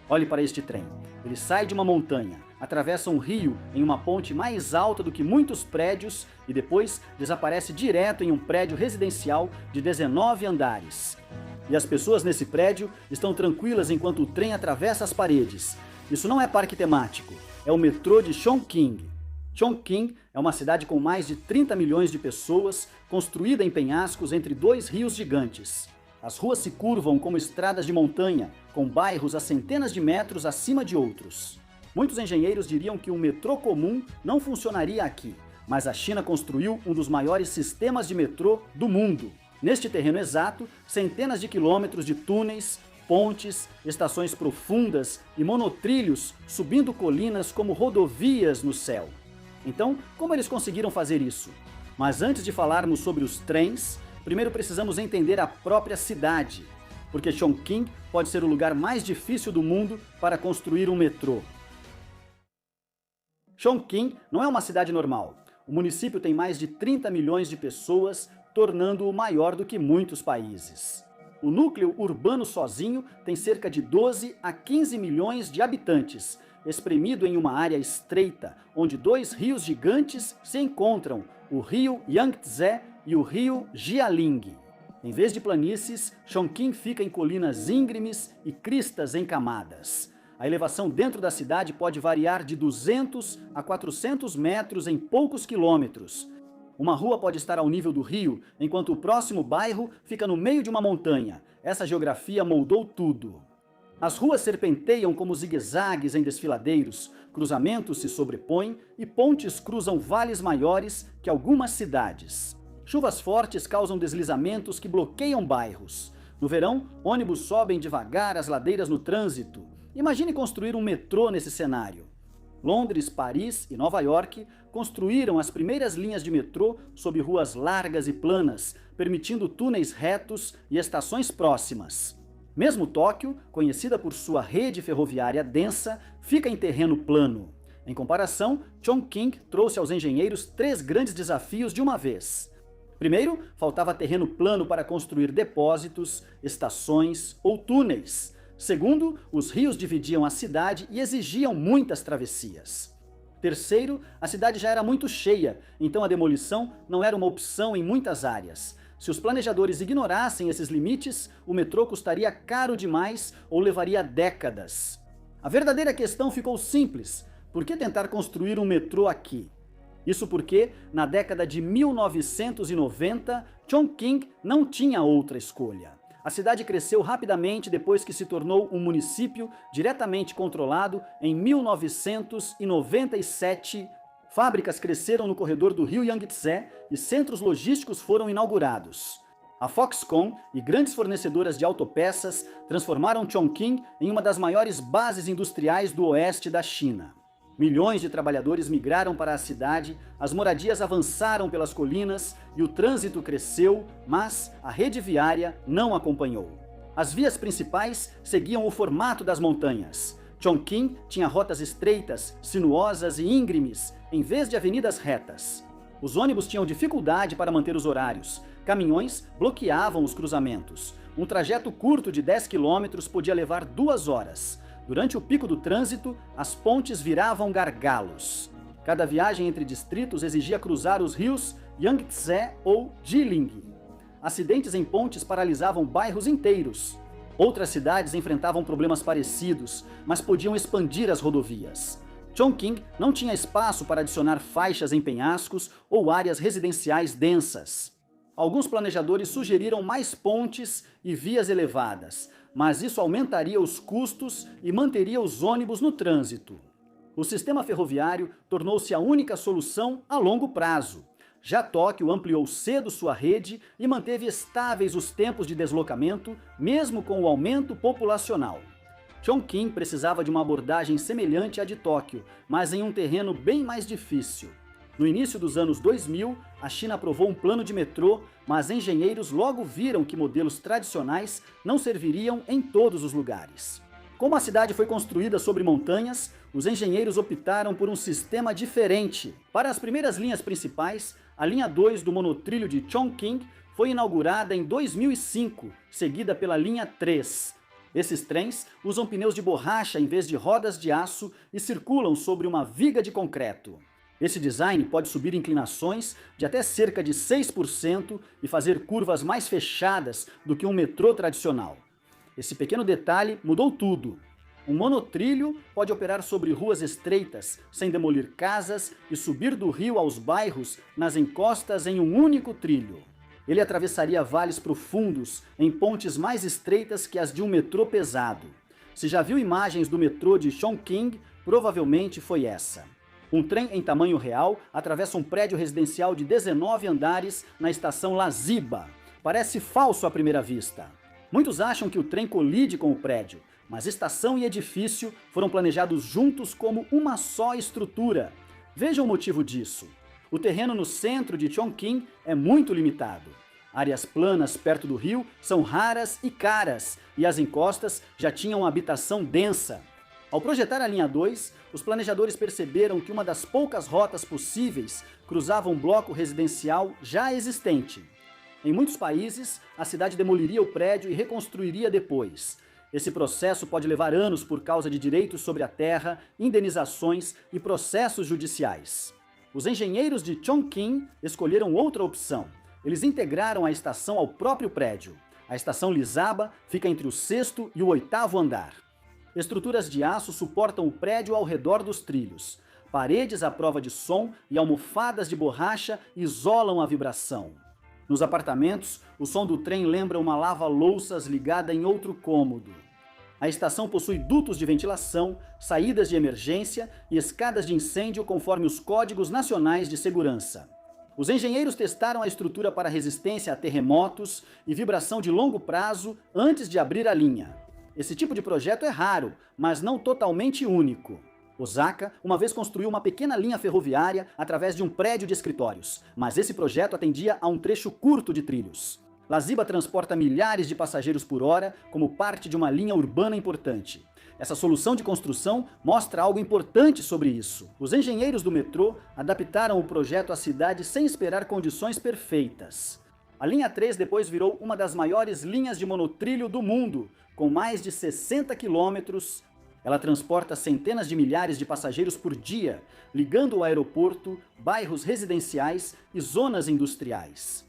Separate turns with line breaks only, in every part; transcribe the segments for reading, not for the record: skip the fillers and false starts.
Olhe para este trem. Ele sai de uma montanha, atravessa um rio em uma ponte mais alta do que muitos prédios e depois desaparece direto em um prédio residencial de 19 andares. E as pessoas nesse prédio estão tranquilas enquanto o trem atravessa as paredes. Isso não é parque temático, é o metrô de Chongqing. Chongqing é uma cidade com mais de 30 milhões de pessoas, construída em penhascos entre dois rios gigantes. As ruas se curvam como estradas de montanha, com bairros a centenas de metros acima de outros. Muitos engenheiros diriam que um metrô comum não funcionaria aqui, mas a China construiu um dos maiores sistemas de metrô do mundo. Neste terreno exato, centenas de quilômetros de túneis, pontes, estações profundas e monotrilhos subindo colinas como rodovias no céu. Então, como eles conseguiram fazer isso? Mas antes de falarmos sobre os trens, primeiro precisamos entender a própria cidade, porque Chongqing pode ser o lugar mais difícil do mundo para construir um metrô. Chongqing não é uma cidade normal. O município tem mais de 30 milhões de pessoas, tornando-o maior do que muitos países. O núcleo urbano sozinho tem cerca de 12 a 15 milhões de habitantes, espremido em uma área estreita, onde dois rios gigantes se encontram, o rio Yangtze e o rio Jialing. Em vez de planícies, Chongqing fica em colinas íngremes e cristas encamadas. A elevação dentro da cidade pode variar de 200 a 400 metros em poucos quilômetros. Uma rua pode estar ao nível do rio, enquanto o próximo bairro fica no meio de uma montanha. Essa geografia moldou tudo. As ruas serpenteiam como zigue-zagues em desfiladeiros, cruzamentos se sobrepõem e pontes cruzam vales maiores que algumas cidades. Chuvas fortes causam deslizamentos que bloqueiam bairros. No verão, ônibus sobem devagar as ladeiras no trânsito. Imagine construir um metrô nesse cenário. Londres, Paris e Nova York construíram as primeiras linhas de metrô sob ruas largas e planas, permitindo túneis retos e estações próximas. Mesmo Tóquio, conhecida por sua rede ferroviária densa, fica em terreno plano. Em comparação, Chongqing trouxe aos engenheiros 3 grandes desafios de uma vez. Primeiro, faltava terreno plano para construir depósitos, estações ou túneis. Segundo, os rios dividiam a cidade e exigiam muitas travessias. Terceiro, a cidade já era muito cheia, então a demolição não era uma opção em muitas áreas. Se os planejadores ignorassem esses limites, o metrô custaria caro demais ou levaria décadas. A verdadeira questão ficou simples: por que tentar construir um metrô aqui? Isso porque, na década de 1990, Chongqing não tinha outra escolha. A cidade cresceu rapidamente depois que se tornou um município diretamente controlado em 1997. Fábricas cresceram no corredor do rio Yangtze e centros logísticos foram inaugurados. A Foxconn e grandes fornecedoras de autopeças transformaram Chongqing em uma das maiores bases industriais do oeste da China. Milhões de trabalhadores migraram para a cidade, as moradias avançaram pelas colinas e o trânsito cresceu, mas a rede viária não acompanhou. As vias principais seguiam o formato das montanhas. Chongqing tinha rotas estreitas, sinuosas e íngremes, em vez de avenidas retas. Os ônibus tinham dificuldade para manter os horários. Caminhões bloqueavam os cruzamentos. Um trajeto curto de 10 quilômetros podia levar 2 horas. Durante o pico do trânsito, as pontes viravam gargalos. Cada viagem entre distritos exigia cruzar os rios Yangtze ou Jiling. Acidentes em pontes paralisavam bairros inteiros. Outras cidades enfrentavam problemas parecidos, mas podiam expandir as rodovias. Chongqing não tinha espaço para adicionar faixas em penhascos ou áreas residenciais densas. Alguns planejadores sugeriram mais pontes e vias elevadas, mas isso aumentaria os custos e manteria os ônibus no trânsito. O sistema ferroviário tornou-se a única solução a longo prazo. Já Tóquio ampliou cedo sua rede e manteve estáveis os tempos de deslocamento, mesmo com o aumento populacional. Chongqing precisava de uma abordagem semelhante à de Tóquio, mas em um terreno bem mais difícil. No início dos anos 2000, a China aprovou um plano de metrô, mas engenheiros logo viram que modelos tradicionais não serviriam em todos os lugares. Como a cidade foi construída sobre montanhas, os engenheiros optaram por um sistema diferente. Para as primeiras linhas principais, a linha 2 do monotrilho de Chongqing foi inaugurada em 2005, seguida pela linha 3. Esses trens usam pneus de borracha em vez de rodas de aço e circulam sobre uma viga de concreto. Esse design pode subir inclinações de até cerca de 6% e fazer curvas mais fechadas do que um metrô tradicional. Esse pequeno detalhe mudou tudo. Um monotrilho pode operar sobre ruas estreitas, sem demolir casas e subir do rio aos bairros nas encostas em um único trilho. Ele atravessaria vales profundos em pontes mais estreitas que as de um metrô pesado. Se já viu imagens do metrô de Chongqing, provavelmente foi essa. Um trem em tamanho real atravessa um prédio residencial de 19 andares na estação Laziba. Parece falso à primeira vista. Muitos acham que o trem colide com o prédio, mas estação e edifício foram planejados juntos como uma só estrutura. Veja o motivo disso. O terreno no centro de Chongqing é muito limitado. Áreas planas perto do rio são raras e caras, e as encostas já tinham habitação densa. Ao projetar a linha 2, os planejadores perceberam que uma das poucas rotas possíveis cruzava um bloco residencial já existente. Em muitos países, a cidade demoliria o prédio e reconstruiria depois. Esse processo pode levar anos por causa de direitos sobre a terra, indenizações e processos judiciais. Os engenheiros de Chongqing escolheram outra opção. Eles integraram a estação ao próprio prédio. A estação Lizaba fica entre o 6º e o 8º andar. Estruturas de aço suportam o prédio ao redor dos trilhos. Paredes à prova de som e almofadas de borracha isolam a vibração. Nos apartamentos, o som do trem lembra uma lava-louças ligada em outro cômodo. A estação possui dutos de ventilação, saídas de emergência e escadas de incêndio conforme os códigos nacionais de segurança. Os engenheiros testaram a estrutura para resistência a terremotos e vibração de longo prazo antes de abrir a linha. Esse tipo de projeto é raro, mas não totalmente único. Osaka uma vez construiu uma pequena linha ferroviária através de um prédio de escritórios, mas esse projeto atendia a um trecho curto de trilhos. Laziba transporta milhares de passageiros por hora como parte de uma linha urbana importante. Essa solução de construção mostra algo importante sobre isso. Os engenheiros do metrô adaptaram o projeto à cidade sem esperar condições perfeitas. A linha 3 depois virou uma das maiores linhas de monotrilho do mundo, com mais de 60 quilômetros. Ela transporta centenas de milhares de passageiros por dia, ligando o aeroporto, bairros residenciais e zonas industriais.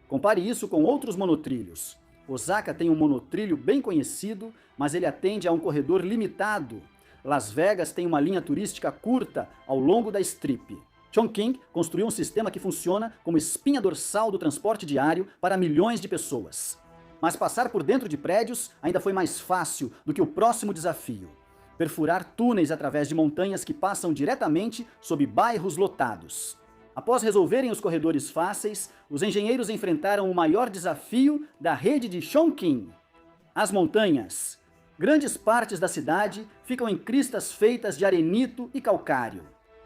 Compare isso com outros monotrilhos. Osaka tem um monotrilho bem conhecido, mas ele atende a um corredor limitado. Las Vegas tem uma linha turística curta ao longo da Strip. Chongqing construiu um sistema que funciona como espinha dorsal do transporte diário para milhões de pessoas. Mas passar por dentro de prédios ainda foi mais fácil do que o próximo desafio: perfurar túneis através de montanhas que passam diretamente sob bairros lotados. Após resolverem os corredores fáceis, os engenheiros enfrentaram o maior desafio da rede de Chongqing: as montanhas. Grandes partes da cidade ficam em cristas feitas de arenito e calcário.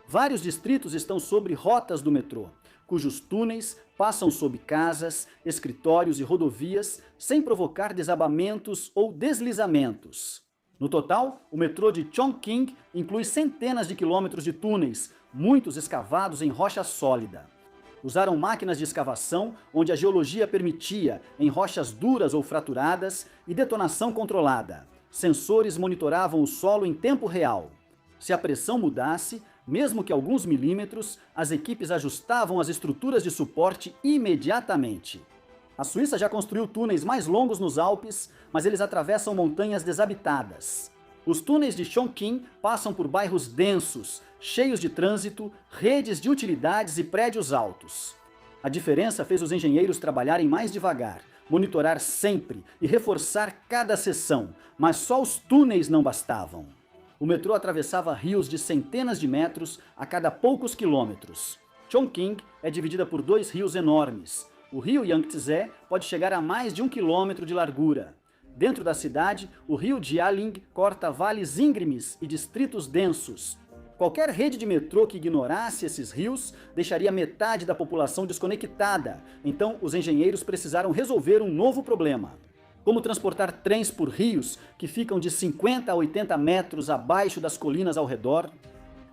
Vários distritos estão sobre rotas do metrô, cujos túneis passam sob casas, escritórios e rodovias sem provocar desabamentos ou deslizamentos. No total, o metrô de Chongqing inclui centenas de quilômetros de túneis, muitos escavados em rocha sólida. Usaram máquinas de escavação onde a geologia permitia, em rochas duras ou fraturadas, e detonação controlada. Sensores monitoravam o solo em tempo real. Se a pressão mudasse, mesmo que alguns milímetros, as equipes ajustavam as estruturas de suporte imediatamente. A Suíça já construiu túneis mais longos nos Alpes, mas eles atravessam montanhas desabitadas. Os túneis de Chongqing passam por bairros densos, cheios de trânsito, redes de utilidades e prédios altos. A diferença fez os engenheiros trabalharem mais devagar, monitorar sempre e reforçar cada seção, mas só os túneis não bastavam. O metrô atravessava rios de centenas de metros a cada poucos quilômetros. Chongqing é dividida por 2 rios enormes. O rio Yangtze pode chegar a mais de 1 quilômetro de largura. Dentro da cidade, o rio Jialing corta vales íngremes e distritos densos. Qualquer rede de metrô que ignorasse esses rios deixaria metade da população desconectada, então os engenheiros precisaram resolver um novo problema: como transportar trens por rios que ficam de 50 a 80 metros abaixo das colinas ao redor.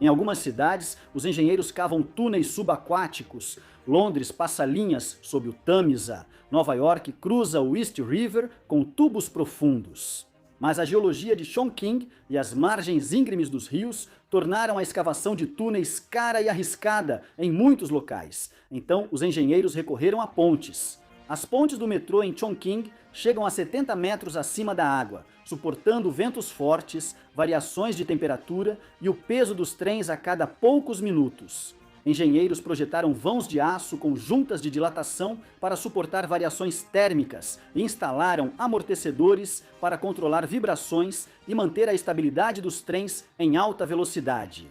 Em algumas cidades, os engenheiros cavam túneis subaquáticos. Londres passa linhas sob o Tâmisa. Nova York cruza o East River com tubos profundos. Mas a geologia de Chongqing e as margens íngremes dos rios tornaram a escavação de túneis cara e arriscada em muitos locais. Então, os engenheiros recorreram a pontes. As pontes do metrô em Chongqing chegam a 70 metros acima da água, suportando ventos fortes, variações de temperatura e o peso dos trens a cada poucos minutos. Engenheiros projetaram vãos de aço com juntas de dilatação para suportar variações térmicas e instalaram amortecedores para controlar vibrações e manter a estabilidade dos trens em alta velocidade.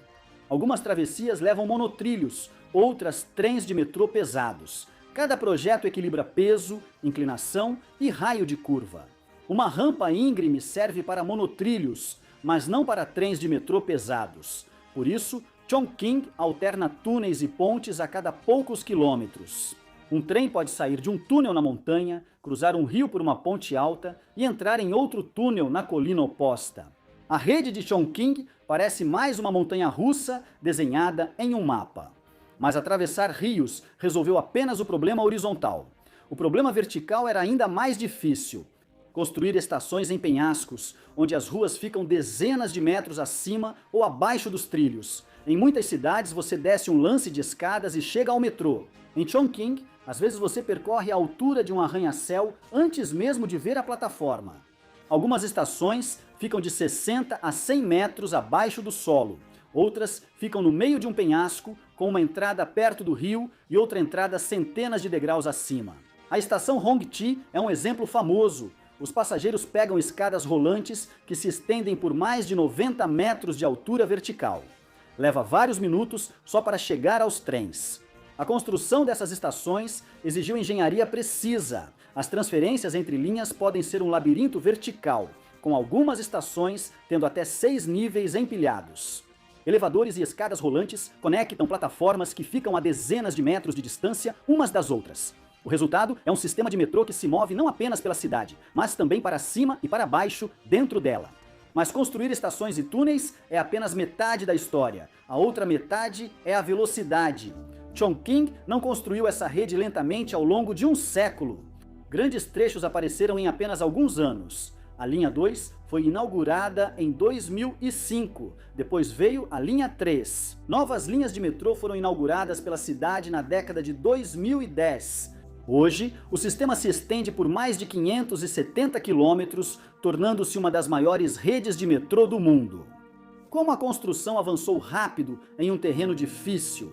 Algumas travessias levam monotrilhos, outras trens de metrô pesados. Cada projeto equilibra peso, inclinação e raio de curva. Uma rampa íngreme serve para monotrilhos, mas não para trens de metrô pesados. Por isso, Chongqing alterna túneis e pontes a cada poucos quilômetros. Um trem pode sair de um túnel na montanha, cruzar um rio por uma ponte alta e entrar em outro túnel na colina oposta. A rede de Chongqing parece mais uma montanha-russa desenhada em um mapa. Mas atravessar rios resolveu apenas o problema horizontal. O problema vertical era ainda mais difícil. Construir estações em penhascos, onde as ruas ficam dezenas de metros acima ou abaixo dos trilhos. Em muitas cidades você desce um lance de escadas e chega ao metrô. Em Chongqing, às vezes você percorre a altura de um arranha-céu antes mesmo de ver a plataforma. Algumas estações ficam de 60 a 100 metros abaixo do solo. Outras ficam no meio de um penhasco, com uma entrada perto do rio e outra entrada centenas de degraus acima. A estação Hongqi é um exemplo famoso. Os passageiros pegam escadas rolantes que se estendem por mais de 90 metros de altura vertical. Leva vários minutos só para chegar aos trens. A construção dessas estações exigiu engenharia precisa. As transferências entre linhas podem ser um labirinto vertical, com algumas estações tendo até 6 níveis empilhados. Elevadores e escadas rolantes conectam plataformas que ficam a dezenas de metros de distância umas das outras. O resultado é um sistema de metrô que se move não apenas pela cidade, mas também para cima e para baixo dentro dela. Mas construir estações e túneis é apenas metade da história. A outra metade é a velocidade. Chongqing não construiu essa rede lentamente ao longo de um século. Grandes trechos apareceram em apenas alguns anos. A linha 2 foi inaugurada em 2005, depois veio a linha 3. Novas linhas de metrô foram inauguradas pela cidade na década de 2010. Hoje, o sistema se estende por mais de 570 quilômetros, tornando-se uma das maiores redes de metrô do mundo. Como a construção avançou rápido em um terreno difícil?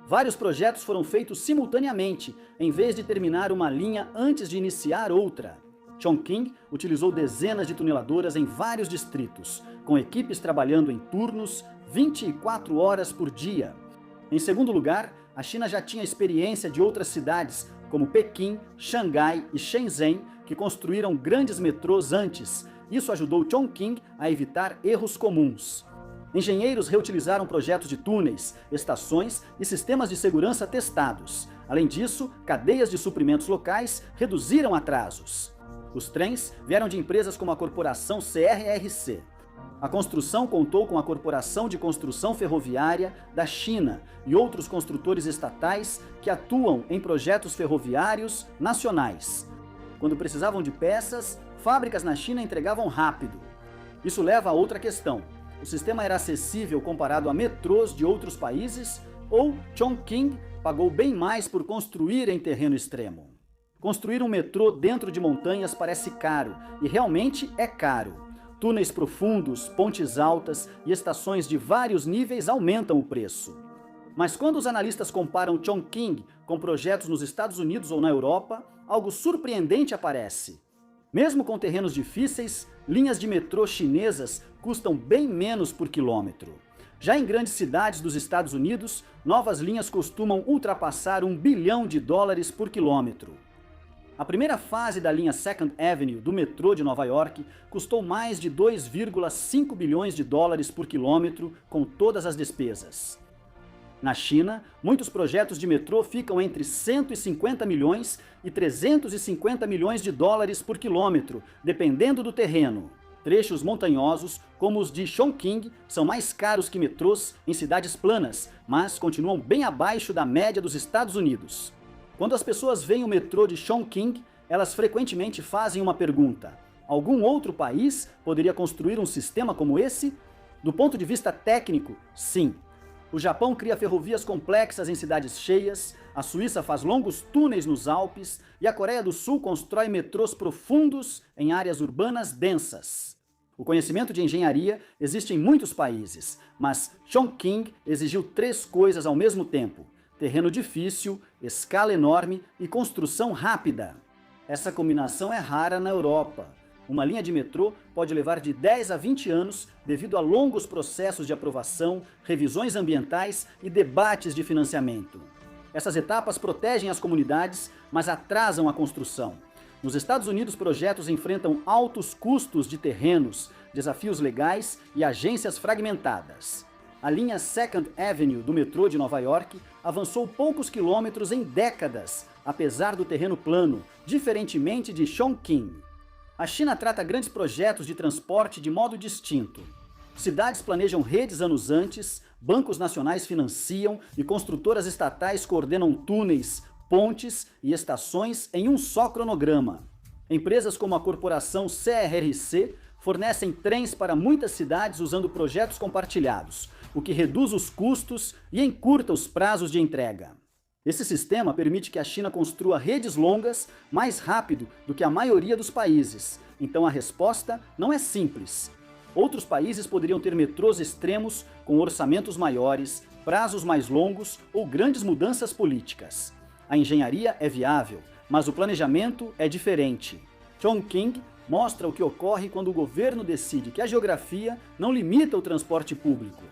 Vários projetos foram feitos simultaneamente, em vez de terminar uma linha antes de iniciar outra. Chongqing utilizou dezenas de tuneladoras em vários distritos, com equipes trabalhando em turnos 24 horas por dia. Em segundo lugar, a China já tinha experiência de outras cidades, como Pequim, Xangai e Shenzhen, que construíram grandes metrôs antes. Isso ajudou Chongqing a evitar erros comuns. Engenheiros reutilizaram projetos de túneis, estações e sistemas de segurança testados. Além disso, cadeias de suprimentos locais reduziram atrasos. Os trens vieram de empresas como a corporação CRRC. A construção contou com a Corporação de Construção Ferroviária da China e outros construtores estatais que atuam em projetos ferroviários nacionais. Quando precisavam de peças, fábricas na China entregavam rápido. Isso leva a outra questão. O sistema era acessível comparado a metrôs de outros países ou Chongqing pagou bem mais por construir em terreno extremo? Construir um metrô dentro de montanhas parece caro, e realmente é caro. Túneis profundos, pontes altas e estações de vários níveis aumentam o preço. Mas quando os analistas comparam Chongqing com projetos nos Estados Unidos ou na Europa, algo surpreendente aparece. Mesmo com terrenos difíceis, linhas de metrô chinesas custam bem menos por quilômetro. Já em grandes cidades dos Estados Unidos, novas linhas costumam ultrapassar $1 bilhão por quilômetro. A primeira fase da linha Second Avenue do metrô de Nova York custou mais de $2,5 bilhões por quilômetro com todas as despesas. Na China, muitos projetos de metrô ficam entre 150 milhões e $350 milhões por quilômetro, dependendo do terreno. Trechos montanhosos, como os de Chongqing, são mais caros que metrôs em cidades planas, mas continuam bem abaixo da média dos Estados Unidos. Quando as pessoas veem o metrô de Chongqing, elas frequentemente fazem uma pergunta: Algum outro país poderia construir um sistema como esse? Do ponto de vista técnico, sim. O Japão cria ferrovias complexas em cidades cheias, a Suíça faz longos túneis nos Alpes e a Coreia do Sul constrói metrôs profundos em áreas urbanas densas. O conhecimento de engenharia existe em muitos países, mas Chongqing exigiu 3 coisas ao mesmo tempo: terreno difícil, escala enorme e construção rápida. Essa combinação é rara na Europa. Uma linha de metrô pode levar de 10 a 20 anos devido a longos processos de aprovação, revisões ambientais e debates de financiamento. Essas etapas protegem as comunidades, mas atrasam a construção. Nos Estados Unidos, projetos enfrentam altos custos de terrenos, desafios legais e agências fragmentadas. A linha Second Avenue do metrô de Nova York avançou poucos quilômetros em décadas, apesar do terreno plano, diferentemente de Chongqing. A China trata grandes projetos de transporte de modo distinto. Cidades planejam redes anos antes, bancos nacionais financiam e construtoras estatais coordenam túneis, pontes e estações em um só cronograma. Empresas como a corporação CRRC fornecem trens para muitas cidades usando projetos compartilhados, o que reduz os custos e encurta os prazos de entrega. Esse sistema permite que a China construa redes longas mais rápido do que a maioria dos países, então a resposta não é simples. Outros países poderiam ter metrôs extremos com orçamentos maiores, prazos mais longos ou grandes mudanças políticas. A engenharia é viável, mas o planejamento é diferente. Chongqing mostra o que ocorre quando o governo decide que a geografia não limita o transporte público.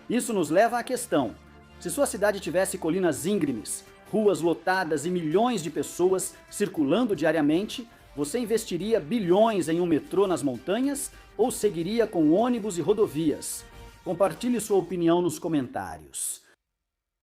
Isso nos leva à questão: se sua cidade tivesse colinas íngremes, ruas lotadas e milhões de pessoas circulando diariamente, você investiria bilhões em um metrô nas montanhas ou seguiria com ônibus e rodovias? Compartilhe sua opinião nos comentários.